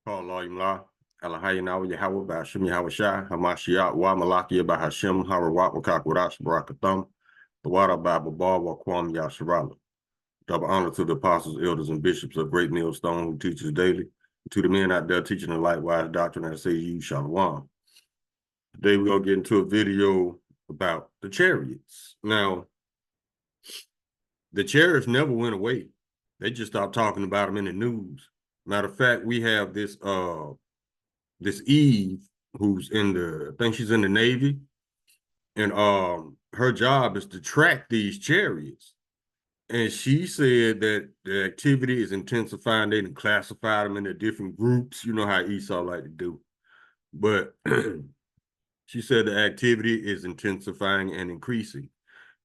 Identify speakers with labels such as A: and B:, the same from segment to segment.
A: Allah Imla, Alahayana, Yahweh, Bashim, Yahweh, Hamashiach, Wa Malaki, Bahashim, Harawat, Wakakurash, Barakatham, the Wada Bible Bar, Wakwam, Yasharala. Double honor to the apostles, elders, and bishops of Great Millstone who teaches daily, to the men out there teaching the likewise doctrine that says you Shalom. Today we're going to get into a video about the chariots. Now, the chariots never went away. They just stopped talking about them in the news. Matter of fact, we have this Eve who's I think she's in the Navy, and her job is to track these chariots. And she said that the activity is intensifying. They didn't classify them into different groups. You know how Esau like to do. But she said the activity is intensifying and increasing.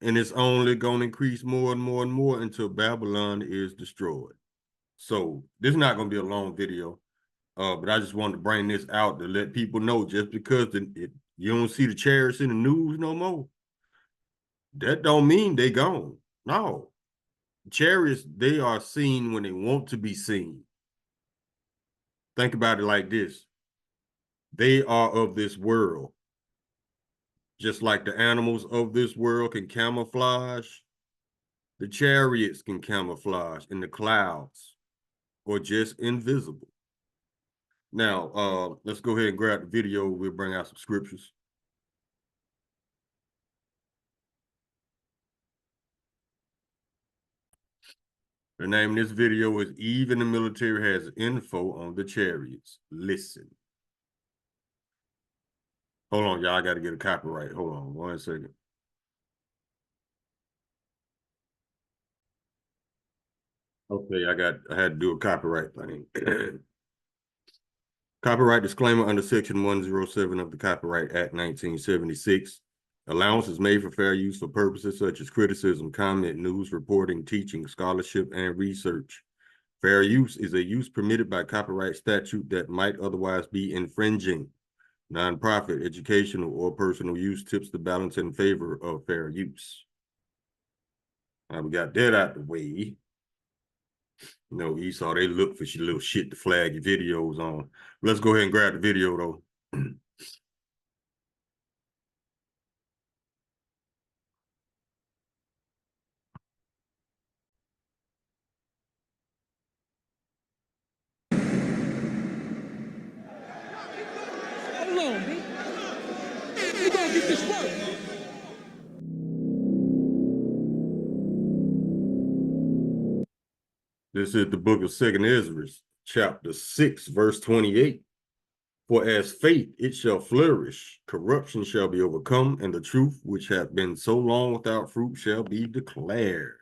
A: And it's only going to increase more and more and more until Babylon is destroyed. So this is not going to be a long video. But I just wanted to bring this out to let people know, just because you don't see the chariots in the news no more, that don't mean they gone. No. Chariots, they are seen when they want to be seen. Think about it like this. They are of this world. Just like the animals of this world can camouflage, the chariots can camouflage in the clouds or just invisible. Now, let's go ahead and grab the video. We'll bring out some scriptures. The name of this video is Even the Military Has Info on the Chariots. Listen. Hold on, y'all. I got to get a copyright. Hold on 1 second. Okay, I had to do a copyright thing. Copyright disclaimer under Section 107 of the Copyright Act 1976. Allowance is made for fair use for purposes such as criticism, comment, news, reporting, teaching, scholarship, and research. Fair use is a use permitted by copyright statute that might otherwise be infringing. Nonprofit, educational, or personal use tips the balance in favor of fair use. Now we got that out the way. You know, Esau, they look for your little shit to flag your videos on. Let's go ahead and grab the video, though.
B: Hold on, B. We gonna get this work.
A: This is the book of 2 Ezra, chapter 6, verse 28. For as faith it shall flourish, corruption shall be overcome, and the truth which hath been so long without fruit shall be declared.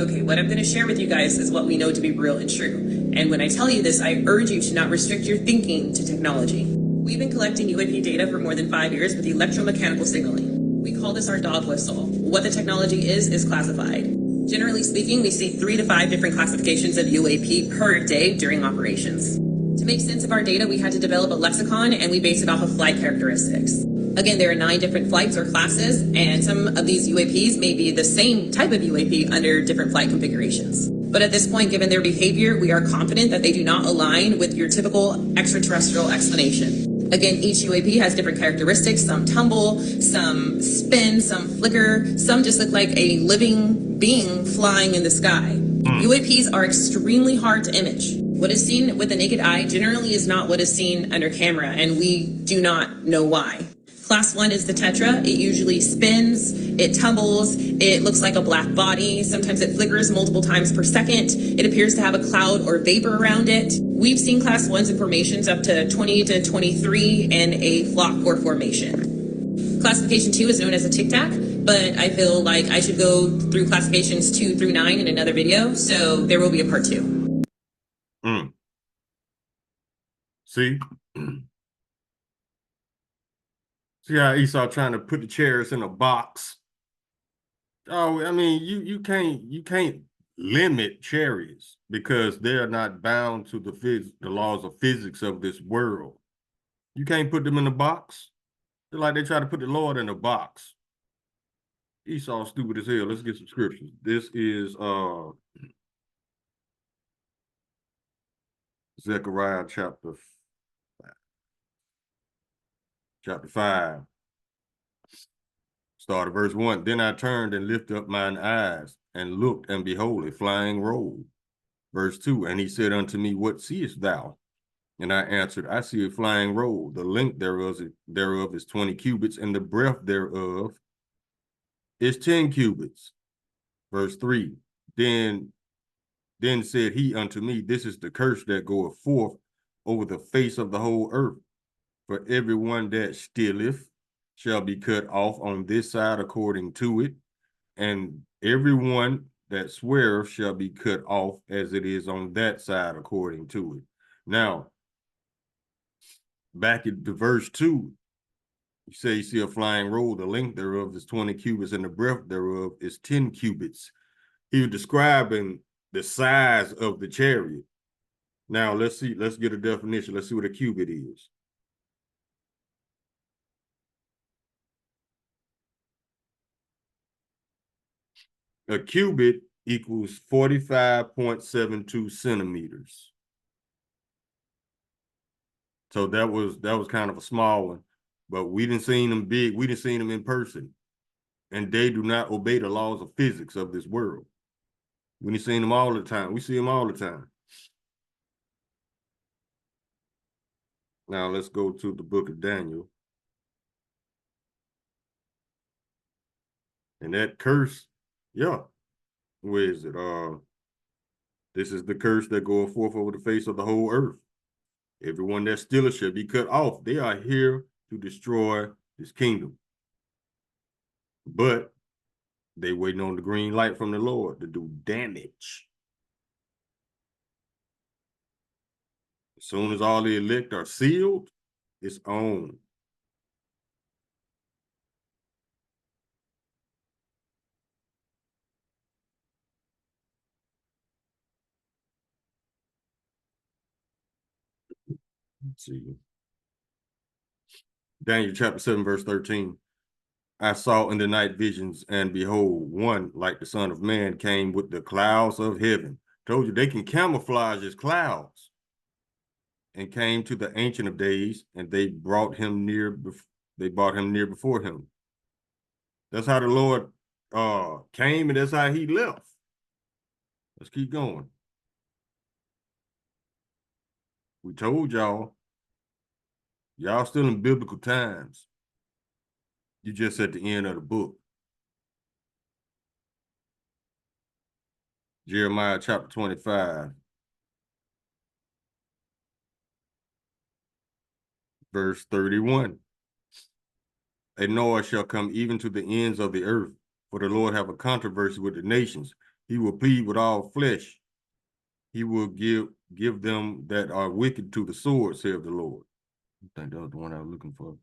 C: Okay, what I'm going to share with you guys is what we know to be real and true. And when I tell you this, I urge you to not restrict your thinking to technology. We've been collecting UAP data for more than 5 years with electromechanical signaling. We call this our dog whistle. What the technology is classified. Generally speaking, we see 3 to 5 different classifications of UAP per day during operations. To make sense of our data, we had to develop a lexicon, and we base it off of flight characteristics. Again, there are 9 different flights or classes, and some of these UAPs may be the same type of UAP under different flight configurations. But at this point, given their behavior, we are confident that they do not align with your typical extraterrestrial explanation. Again, each UAP has different characteristics. Some tumble, some spin, some flicker, some just look like a living being flying in the sky. UAPs are extremely hard to image. What is seen with the naked eye generally is not what is seen under camera, and we do not know why. Class 1 is the tetra. It usually spins, it tumbles, it looks like a black body. Sometimes it flickers multiple times per second. It appears to have a cloud or vapor around it. We've seen class 1s in formations up to 20 to 23 in a flock or formation. Classification 2 is known as a tic-tac, but I feel like I should go through classifications 2 through 9 in another video, so there will be a part 2.
A: See? See how Esau trying to put the chariots in a box? Oh, I mean, you can't limit chariots because they're not bound to the laws of physics of this world. You can't put them in a box. They're like they try to put the Lord in a box. Esau stupid as hell. Let's get some scriptures. This is Zechariah chapter 5. Start at verse 1. Then I turned and lifted up mine eyes and looked, and behold, a flying roll. Verse 2. And he said unto me, What seest thou? And I answered, I see a flying roll. The length thereof is 20 cubits, and the breadth thereof is 10 cubits. Verse 3. Then said he unto me, This is the curse that goeth forth over the face of the whole earth. For everyone that stealeth shall be cut off on this side according to it, and everyone that sweareth shall be cut off as it is on that side according to it. Now, back at the verse 2, you say you see a flying roll, the length thereof is 20 cubits, and the breadth thereof is 10 cubits. He was describing the size of the chariot. Now, let's get a definition. Let's see what a cubit is. A cubit equals 45.72 centimeters. So that was kind of a small one, but we didn't see them big. We didn't see them in person, and they do not obey the laws of physics of this world. We didn't see them all the time. We see them all the time. Now let's go to the book of Daniel, and that curse, yeah, where is it? This is the curse that goeth forth over the face of the whole earth. Everyone that stealeth shall be cut off. They are here to destroy this kingdom. But they waiting on the green light from the Lord to do damage. As soon as all the elect are sealed, it's on. Let's see. Daniel chapter 7, verse 13. I saw in the night visions, and behold, one like the Son of Man came with the clouds of heaven. Told you they can camouflage as clouds. And came to the Ancient of Days, and they brought him near. They brought him near before him. That's how the Lord came, and that's how he left. Let's keep going. We told y'all still in biblical times. You just at the end of the book. Jeremiah chapter 25, verse 31. A noise shall come even to the ends of the earth, for the Lord have a controversy with the nations. He will plead with all flesh. He will give them that are wicked to the sword, saith the Lord. I think that was the one I was looking for.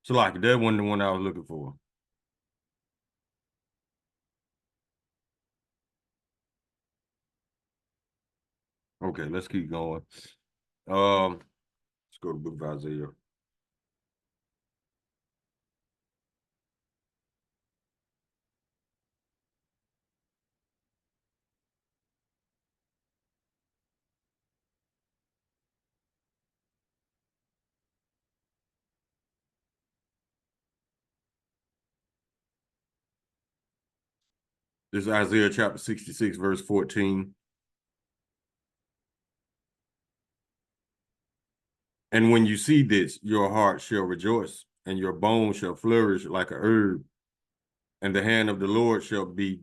A: So like that wasn't the one I was looking for. Okay, let's keep going. Let's go to the book of Isaiah. This is Isaiah chapter 66, verse 14. And when you see this, your heart shall rejoice, and your bones shall flourish like a herb, and the hand of the Lord shall be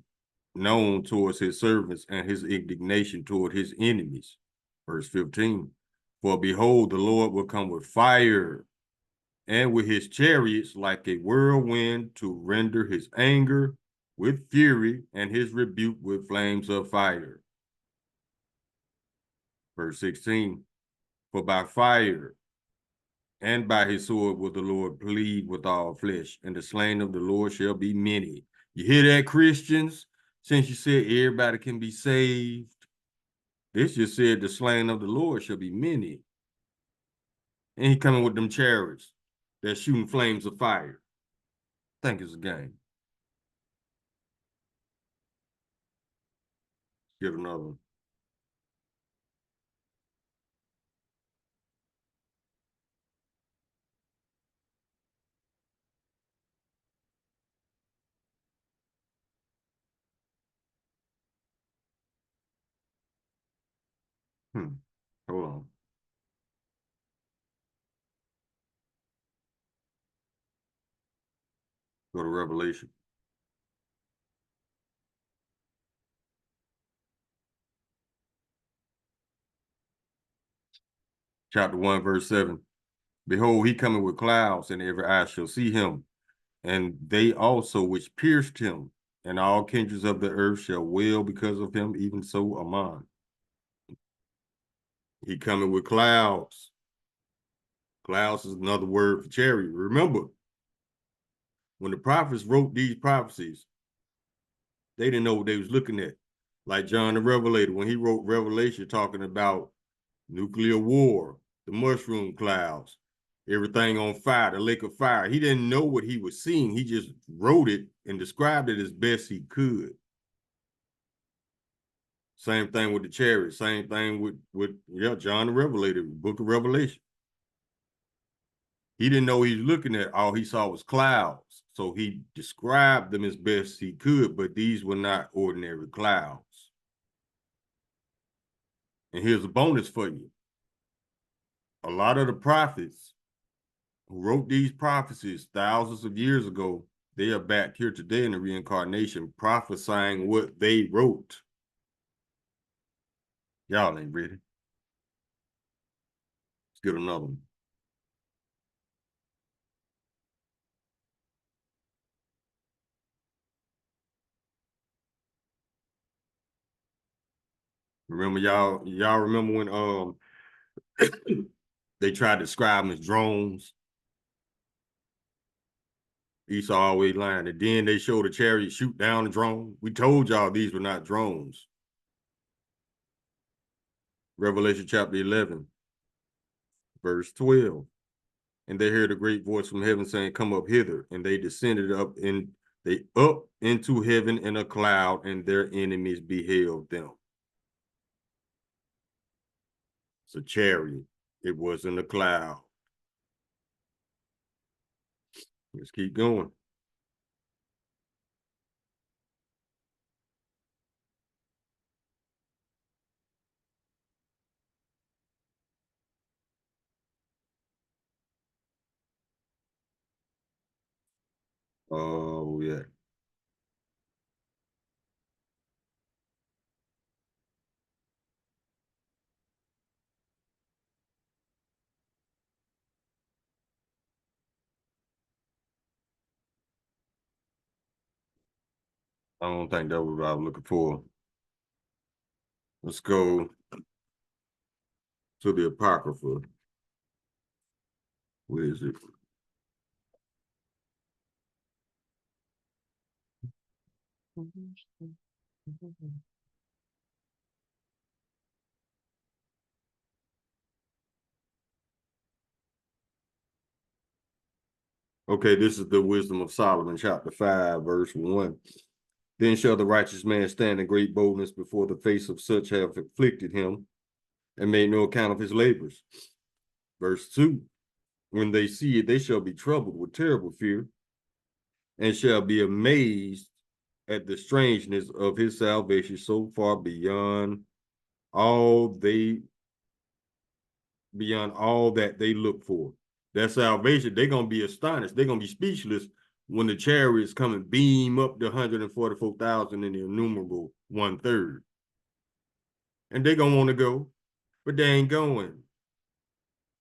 A: known towards his servants, and his indignation toward his enemies. Verse 15. For behold, the Lord will come with fire, and with his chariots like a whirlwind, to render his anger with fury, and his rebuke with flames of fire. Verse 16. For by fire and by his sword will the Lord plead with all flesh, and the slain of the Lord shall be many. You hear that, Christians? Since you said everybody can be saved, this just said the slain of the Lord shall be many. And he coming with them chariots. that's shooting flames of fire. I think it's a game. Get another one. Hold on. Go to Revelation. Chapter 1, verse 7. Behold, he coming with clouds, and every eye shall see him, and they also which pierced him, and all kindreds of the earth shall wail because of him, even so Amen. He coming with clouds. Clouds is another word for chariot. Remember, when the prophets wrote these prophecies, they didn't know what they was looking at. Like John the Revelator, when he wrote Revelation talking about nuclear war, the mushroom clouds, everything on fire, the lake of fire. He didn't know what he was seeing. He just wrote it and described it as best he could. Same thing with the chariot. Same thing with John the Revelator, book of Revelation. He didn't know he was looking at. All he saw was clouds. So he described them as best he could, but these were not ordinary clouds. And here's a bonus for you. A lot of the prophets who wrote these prophecies thousands of years ago, they are back here today in the reincarnation prophesying what they wrote. Y'all ain't ready. Let's get another one. Remember y'all remember when they tried to describe them as drones? Esau always lying. And then they showed a chariot shoot down a drone. We told y'all these were not drones. Revelation chapter 11, verse 12. And they heard a great voice from heaven saying, come up hither. And they descended up into heaven in a cloud, and their enemies beheld them. It's a chariot. It wasn't a cloud. Let's keep going. Oh, yeah. I don't think that was what I was looking for. Let's go to the Apocrypha. Where is it? Okay, this is the Wisdom of Solomon, chapter 5, verse 1. Then shall the righteous man stand in great boldness before the face of such have afflicted him and made no account of his labors. Verse 2. When they see it, they shall be troubled with terrible fear and shall be amazed at the strangeness of his salvation so far all they beyond all that they look for. That salvation, they're gonna be astonished. They're gonna be speechless when the chariots come and beam up the 144,000 in the innumerable 1/3. And they're gonna want to go, but they ain't going.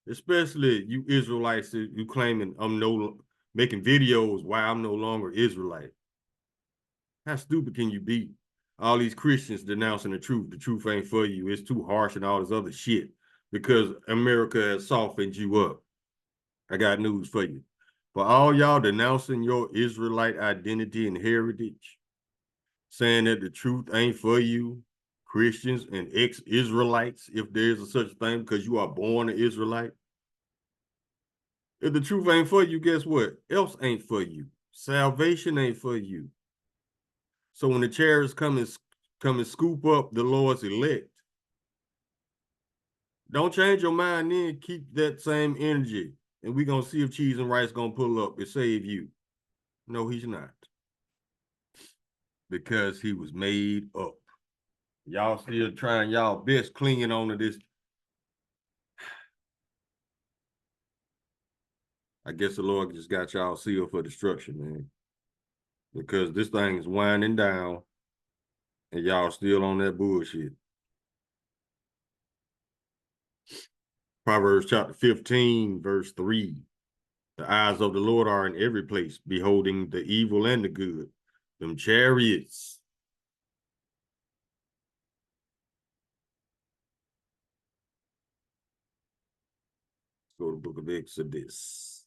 A: Especially you Israelites, you claiming I'm no making videos why I'm no longer Israelite. How stupid can you be? All these Christians denouncing the truth. The truth ain't for you. It's too harsh and all this other shit because America has softened you up. I got news for you. For all y'all denouncing your Israelite identity and heritage, saying that the truth ain't for you, Christians and ex-Israelites, if there's a such thing, because you are born an Israelite. If the truth ain't for you, guess what? Else ain't for you. Salvation ain't for you. So when the chariots come and scoop up the Lord's elect, don't change your mind then. Keep that same energy. And we're going to see if cheese and rice going to pull up and save you. No, he's not. Because he was made up. Y'all still trying y'all best clinging on to this. I guess the Lord just got y'all sealed for destruction, man. Because this thing is winding down and y'all still on that bullshit. Proverbs chapter 15, verse 3. The eyes of the Lord are in every place, beholding the evil and the good. Them chariots. Let's go to the book of Exodus.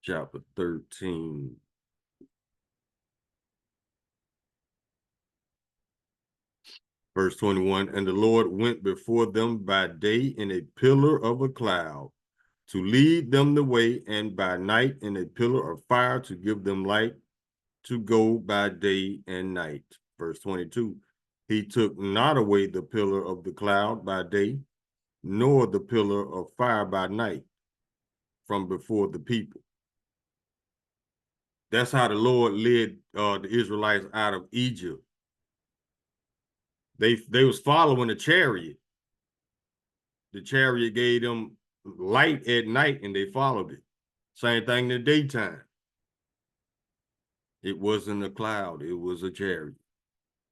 A: Chapter 13. Verse 21, and the Lord went before them by day in a pillar of a cloud to lead them the way, and by night in a pillar of fire to give them light to go by day and night. Verse 22, he took not away the pillar of the cloud by day, nor the pillar of fire by night from before the people. That's how the Lord led the Israelites out of Egypt. They was following the chariot. The chariot gave them light at night and they followed it. Same thing in the daytime. It wasn't a cloud, it was a chariot.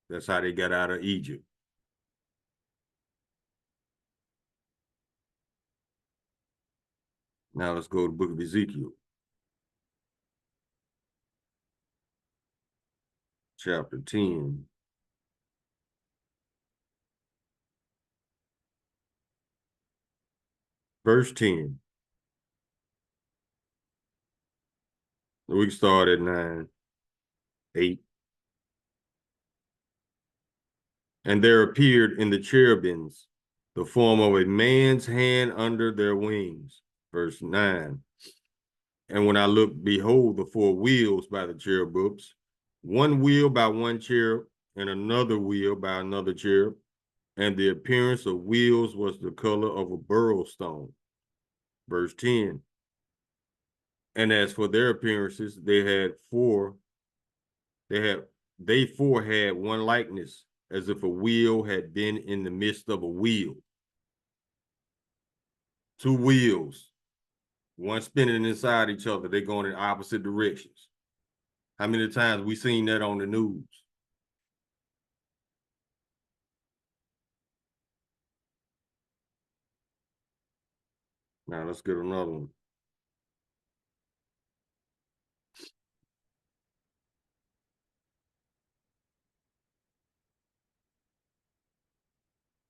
A: That's how they got out of Egypt. Now let's go to the book of Ezekiel. Chapter 10. Verse 10. We can start at 9, 8. And there appeared in the cherubims the form of a man's hand under their wings. Verse 9. And when I looked, behold, the four wheels by the cherubims, one wheel by one cherub, and another wheel by another cherub, and the appearance of wheels was the color of a beryl stone. Verse 10. And as for their appearances, they four had one likeness, as if a wheel had been in the midst of a wheel. Two wheels, one spinning inside each other, they're going in opposite directions. How many times we seen that on the news? Now let's get another one.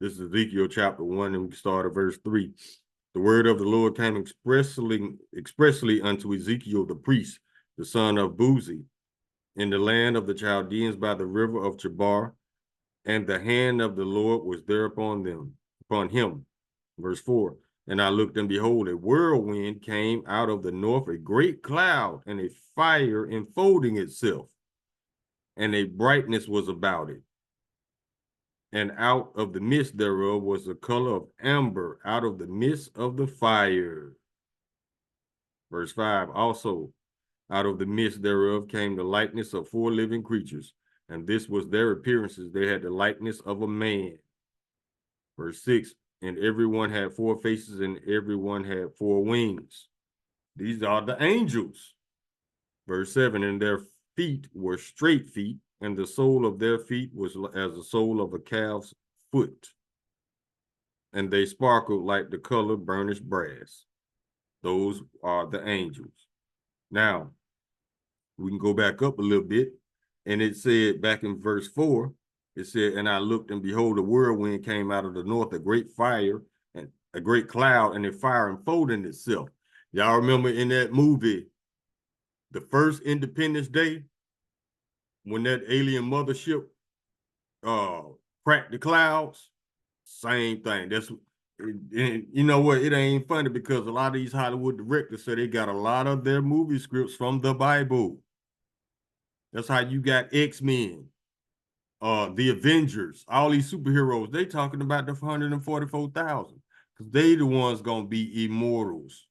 A: This is Ezekiel chapter 1, and we start at verse 3. The word of the Lord came expressly unto Ezekiel the priest, the son of Buzi, in the land of the Chaldeans by the river of Chebar, and the hand of the Lord was there upon him. Verse 4. And I looked, and behold, a whirlwind came out of the north, a great cloud, and a fire enfolding itself, and a brightness was about it. And out of the midst thereof was the color of amber, out of the midst of the fire. Verse 5, also out of the midst thereof came the likeness of four living creatures, and this was their appearances. They had the likeness of a man. Verse 6, and everyone had four faces, and everyone had four wings. These are the angels. Verse 7, and their feet were straight feet, and the sole of their feet was as the sole of a calf's foot. And they sparkled like the color burnished brass. Those are the angels. Now, we can go back up a little bit. And it said back in verse 4, it said, and I looked, and behold, a whirlwind came out of the north, a great fire, and a great cloud, and a fire enfolding itself. Y'all remember in that movie, the first Independence Day, when that alien mothership cracked the clouds? Same thing. And you know what? It ain't funny because a lot of these Hollywood directors say they got a lot of their movie scripts from the Bible. That's how you got X-Men, the Avengers, all these superheroes. They talking about the 144,000 because they the ones gonna be immortals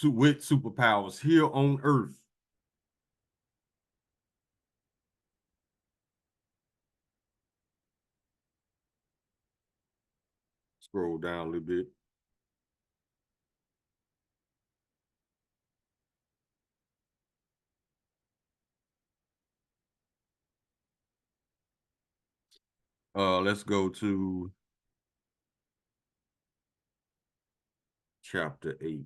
A: with superpowers here on Earth. Scroll down a little bit. Let's go to chapter 8.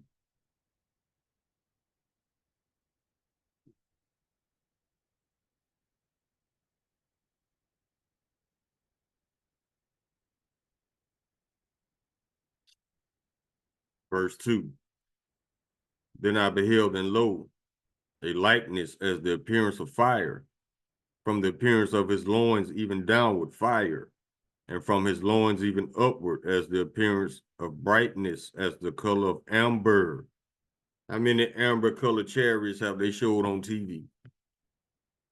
A: Verse 2. Then I beheld, and lo, a likeness as the appearance of fire, from the appearance of his loins even downward fire, and from his loins even upward as the appearance of brightness as the color of amber. How many amber colored chariots have they showed on TV?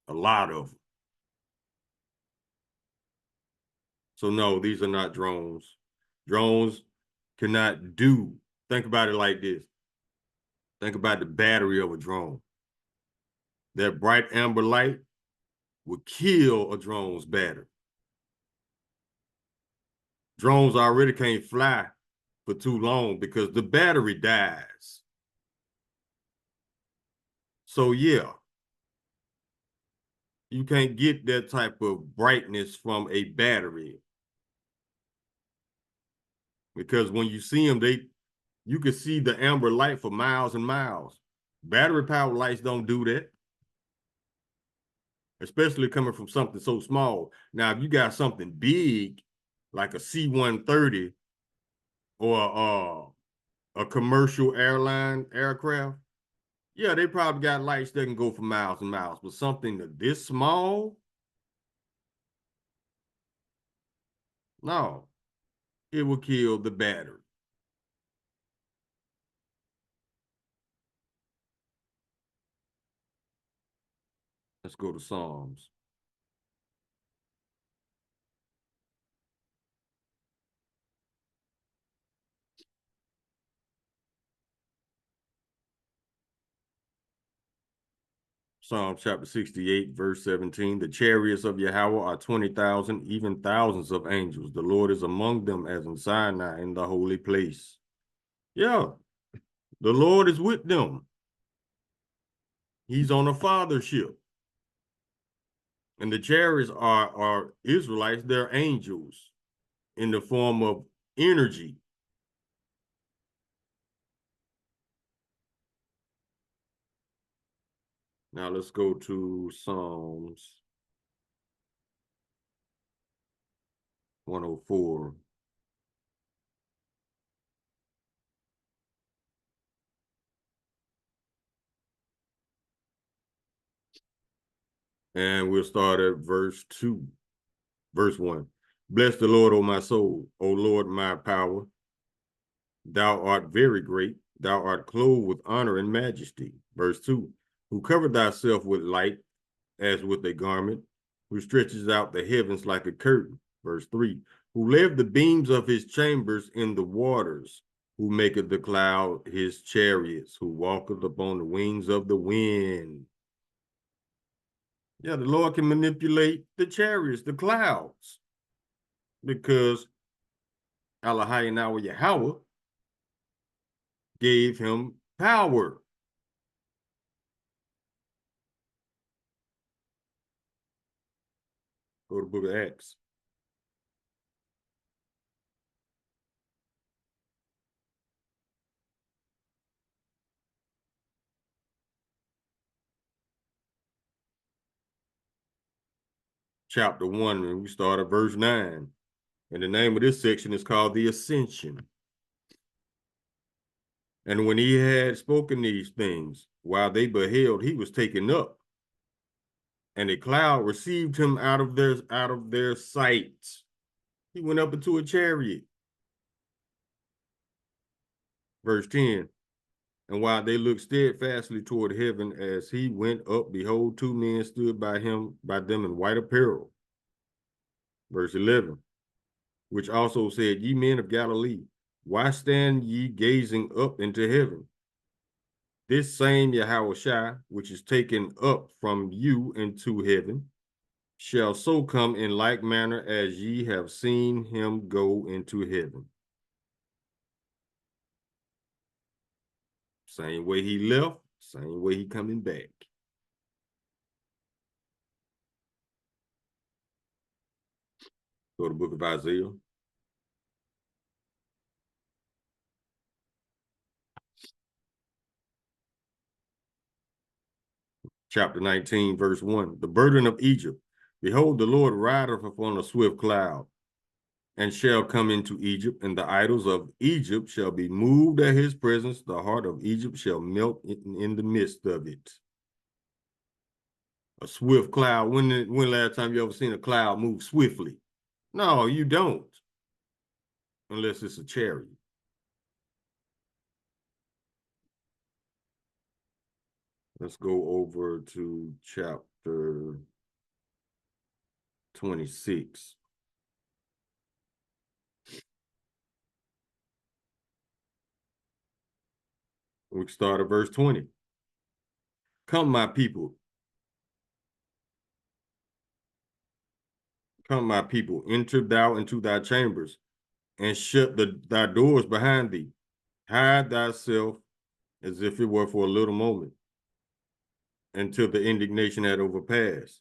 A: A lot of them. So no, these are not drones. Drones cannot do. Think about it like this. Think about the battery of a drone. That bright amber light would kill a drone's battery. Drones already can't fly for too long because the battery dies. So yeah, you can't get that type of brightness from a battery. Because when you see them, you can see the amber light for miles and miles. Battery powered lights don't do that, especially coming from something so small. Now, if you got something big, like a C-130 or a commercial airline aircraft, yeah, they probably got lights that can go for miles and miles. But something this small, no, it will kill the battery. Let's go to Psalms. Psalm chapter 68, verse 17. The chariots of Yahweh are 20,000, even thousands of angels. The Lord is among them as in Sinai in the holy place. Yeah, the Lord is with them. He's on a fathership. And the chariots are Israelites, they're angels in the form of energy. Now let's go to Psalms 104. And we'll start at verse 2. Verse 1. Bless the Lord, O my soul, O Lord, my power. Thou art very great. Thou art clothed with honor and majesty. Verse 2. Who covered thyself with light as with a garment, who stretches out the heavens like a curtain. Verse 3. Who laid the beams of his chambers in the waters, who maketh the cloud his chariots, who walketh upon the wings of the wind. Yeah, the Lord can manipulate the chariots, the clouds, because Elohim Yahweh gave him power. Go to the book of Acts. Chapter 1, and we start at verse 9. And the name of this section is called the Ascension. And when he had spoken these things, while they beheld, he was taken up, and a cloud received him out of their sight. He went up into a chariot. Verse 10. And while they looked steadfastly toward heaven as he went up, behold, two men stood by them in white apparel. Verse 11. Which also said, Ye men of Galilee, why stand ye gazing up into heaven? This same Yahushua, which is taken up from you into heaven, shall so come in like manner as ye have seen him go into heaven. Same way he left, same way he coming back. Go to the book of Isaiah. Chapter 19, verse 1. The burden of Egypt. Behold, the Lord rideth upon a swift cloud, and shall come into Egypt, and the idols of Egypt shall be moved at his presence. The heart of Egypt shall melt in the midst of it. A swift cloud. When last time you ever seen a cloud move swiftly? No, you don't. Unless it's a chariot. Let's go over to chapter 26. We start at verse 20. Come, my people. Come, my people, enter thou into thy chambers, and shut thy doors behind thee. Hide thyself as if it were for a little moment, until the indignation had overpassed.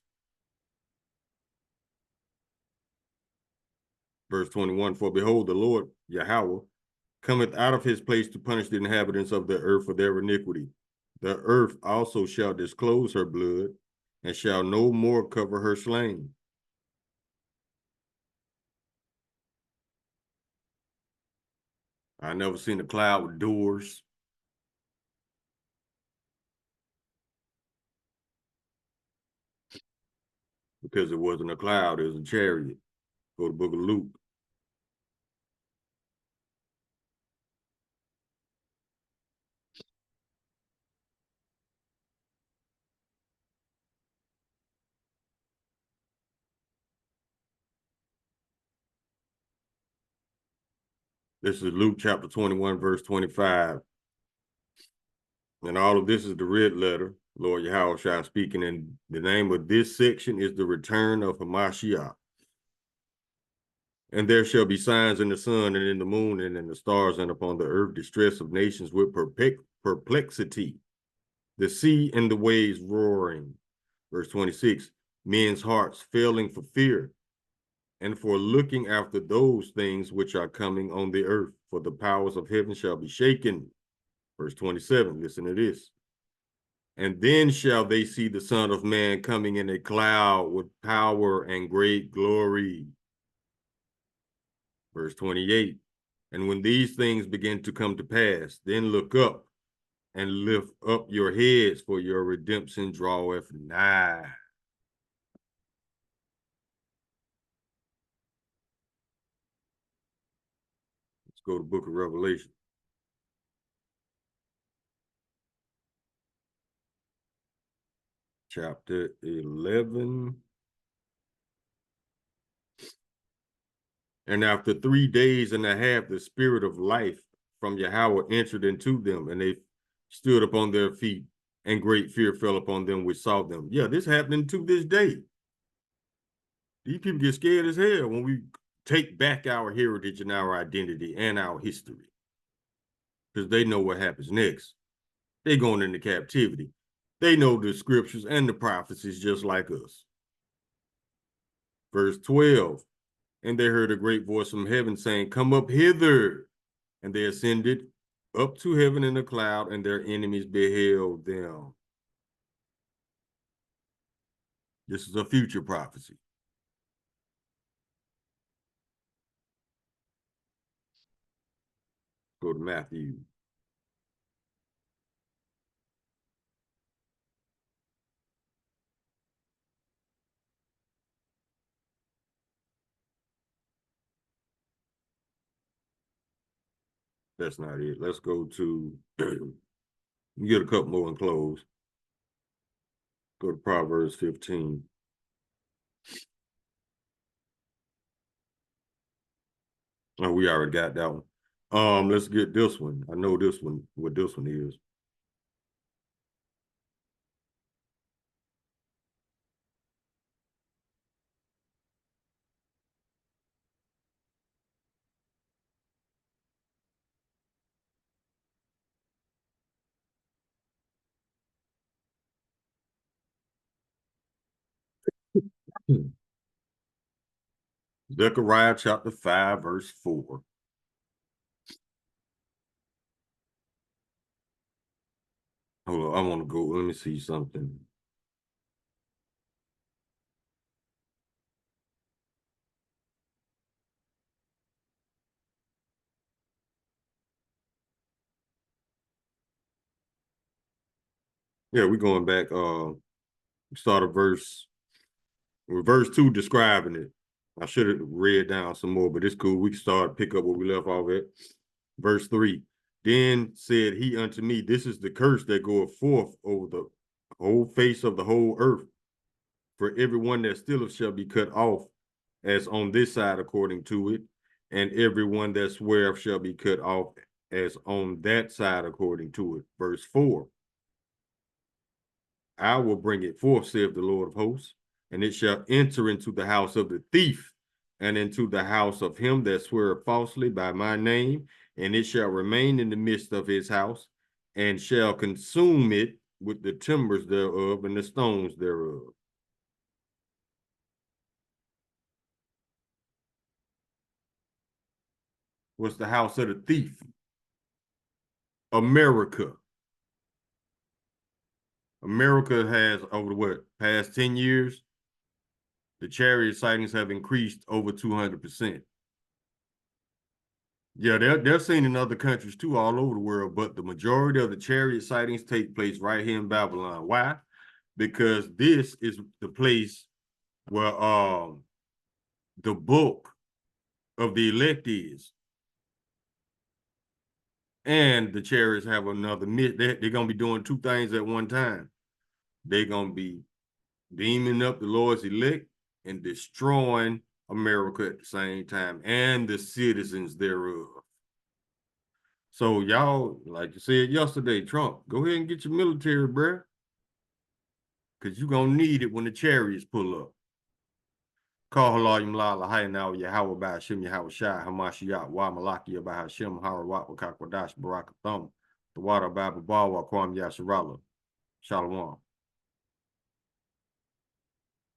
A: Verse 21, for behold, the Lord Yahweh cometh out of his place to punish the inhabitants of the earth for their iniquity. The earth also shall disclose her blood, and shall no more cover her slain. I never seen a cloud with doors. Because it wasn't a cloud, it was a chariot. Go to the book of Luke. This is Luke chapter 21, verse 25. And all of this is the red letter, Lord Yahushua speaking. And the name of this section is the return of Hamashiach. And there shall be signs in the sun and in the moon and in the stars and upon the earth, distress of nations with perplexity, the sea and the waves roaring. Verse 26, men's hearts failing for fear and for looking after those things which are coming on the earth, for the powers of heaven shall be shaken. Verse 27, listen to this. And then shall they see the Son of Man coming in a cloud with power and great glory. Verse 28, and when these things begin to come to pass, then look up and lift up your heads, for your redemption draweth nigh. Let's go to the book of Revelation. Chapter 11. And after 3 days and a half, the spirit of life from Yahweh entered into them, and they stood upon their feet, and great fear fell upon them which saw them. Yeah, this happening to this day. These people get scared as hell when we take back our heritage and our identity and our history, because they know what happens next. They're going into captivity. They know the scriptures and the prophecies just like us. Verse 12, and they heard a great voice from heaven saying, come up hither. And they ascended up to heaven in a cloud, and their enemies beheld them. This is a future prophecy. Go to Matthew. That's not it. Let's go to get a couple more and close. Go to Proverbs 15. Oh, we already got that one. Let's get this one. I know this one, what this one is. Zechariah chapter 5, verse 4. Hold on, I want to go. Let me see something. Yeah, we're going back. Start a verse 2 describing it. I should have read down some more, but it's cool. We can start pick up where we left off at. Verse 3. Then said he unto me, this is the curse that goeth forth over the whole face of the whole earth. For everyone that stealeth shall be cut off, as on this side according to it, and everyone that sweareth shall be cut off, as on that side according to it. Verse 4. I will bring it forth, saith the Lord of hosts, and it shall enter into the house of the thief, and into the house of him that sweareth falsely by my name, and it shall remain in the midst of his house, and shall consume it with the timbers thereof and the stones thereof. What's the house of the thief? America. America has, over the past 10 years, the chariot sightings have increased over 200%. Yeah, they're seen in other countries too, all over the world, but the majority of the chariot sightings take place right here in Babylon. Why? Because this is the place where the bulk of the elect is. And the chariots have another myth. They're going to be doing two things at one time. They're going to be beaming up the Lord's elect and destroying America at the same time, and the citizens thereof. So y'all, like you said yesterday, Trump, go ahead and get your military, bruh, because you're going to need it when the chariots pull up. Call Halayim Lala, Hayanaw, Yahweh, Bashim, Yahweh Shai, Hamashiach, Wa Malaki, Bahashim, Harawat, Wakakwadash, Barakatham, the water, Bible, Bawa, Kwam Yasharala. Shalom.